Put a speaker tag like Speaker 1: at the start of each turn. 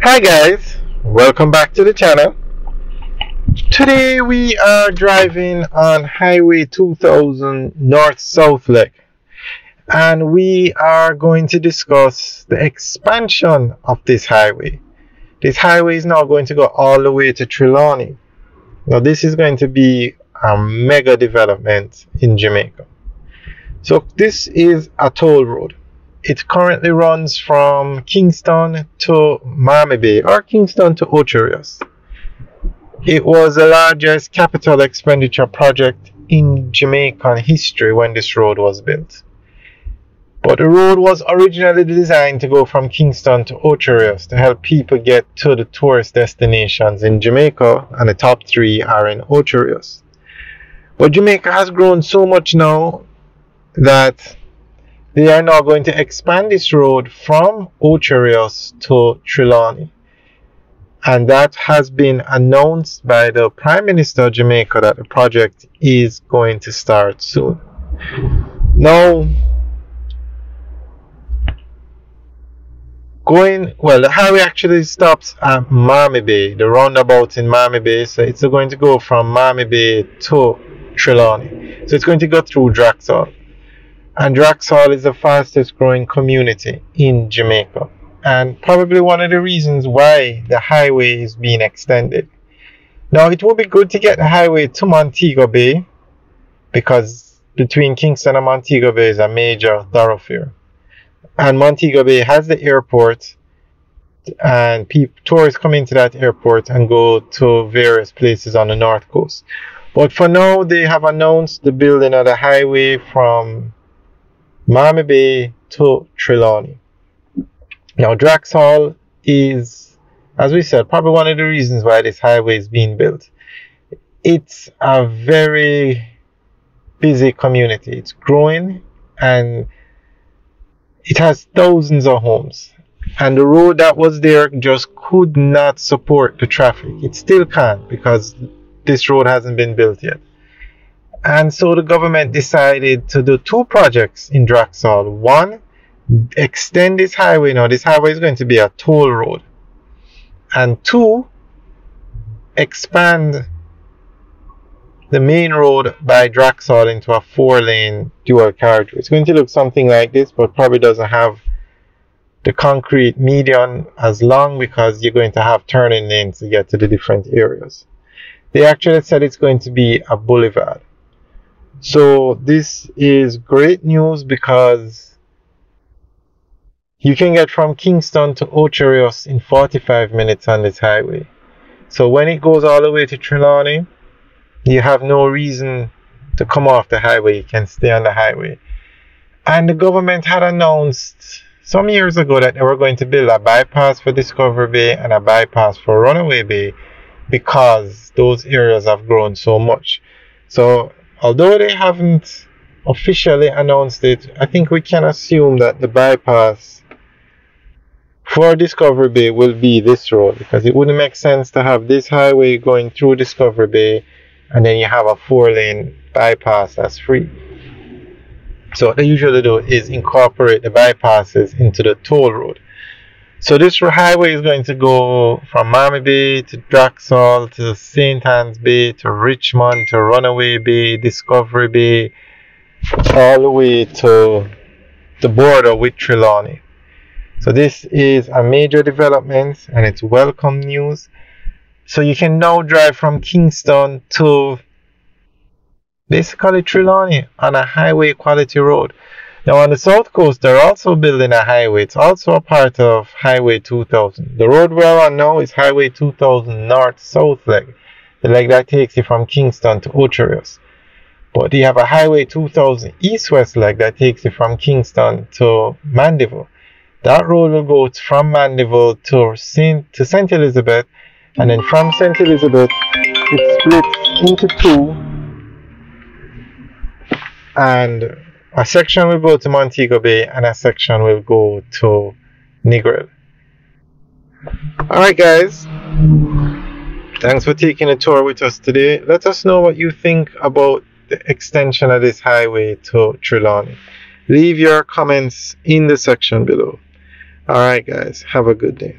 Speaker 1: Hi guys, welcome back to the channel. Today we are driving on Highway 2000 North-South leg, and we are going to discuss the expansion of this highway. This highway is now going to go all the way to Trelawny. Now this is going to be a mega development in Jamaica. So this is a toll road. It currently runs from Kingston to Mammee Bay or Kingston to Ocherios. It was the largest capital expenditure project in Jamaican history when this road was built. But the road was originally designed to go from Kingston to Ocherios to help people get to the tourist destinations in Jamaica, and the top three are in Ocherios. But Jamaica has grown so much now that they are now going to expand this road from Ocherios to Trelawny. And that has been announced by the Prime Minister of Jamaica that the project is going to start soon. Now, the highway actually stops at Mammee Bay, the roundabout in Mammee Bay. So it's going to go from Mammee Bay to Trelawny. So it's going to go through Draxall. And Draxall is the fastest growing community in Jamaica, and probably one of the reasons why the highway is being extended. Now it would be good to get the highway to Montego Bay, because between Kingston and Montego Bay is a major thoroughfare, and Montego Bay has the airport, and tourists come into that airport and go to various places on the north coast. But for now, they have announced the building of the highway from Mammee Bay to Trelawny. Now Draxall is, as we said, probably one of the reasons why this highway is being built. It's a very busy community. It's growing and it has thousands of homes. And the road that was there just could not support the traffic. It still can't, because this road hasn't been built yet. And so the government decided to do two projects in Draxall. One, extend this highway. Now this highway is going to be a toll road. And two, expand the main road by Draxall into a 4-lane dual carriageway. It's going to look something like this, but probably doesn't have the concrete median as long, because you're going to have turning lanes to get to the different areas. They actually said it's going to be a boulevard. So this is great news, because you can get from Kingston to Ocherios in 45 minutes on this highway. So when it goes all the way to Trelawny, you have no reason to come off the highway. You can stay on the highway. And the government had announced some years ago that they were going to build a bypass for Discovery Bay and a bypass for Runaway Bay, because those areas have grown so much. So although they haven't officially announced it, I think we can assume that the bypass for Discovery Bay will be this road, because it wouldn't make sense to have this highway going through Discovery Bay and then you have a 4-lane bypass that's free. So what they usually do is incorporate the bypasses into the toll road. So this highway is going to go from Mammee Bay to Draxall to St. Anne's Bay to Richmond to Runaway Bay, Discovery Bay, all the way to the border with Trelawny. So this is a major development and it's welcome news. So you can now drive from Kingston to basically Trelawny on a highway quality road. Now on the south coast, they're also building a highway. It's also a part of Highway 2000. The road we're on now is Highway 2000 North-South leg, the leg that takes you from Kingston to Ocherios. But you have a Highway 2000 East-West leg that takes you from Kingston to Mandeville. That road will go from Mandeville to St. Elizabeth, and then from St. Elizabeth, it splits into two, and a section will go to Montego Bay and a section will go to Negril. Alright guys, thanks for taking a tour with us today. Let us know what you think about the extension of this highway to Trelawny. Leave your comments in the section below. Alright guys, have a good day.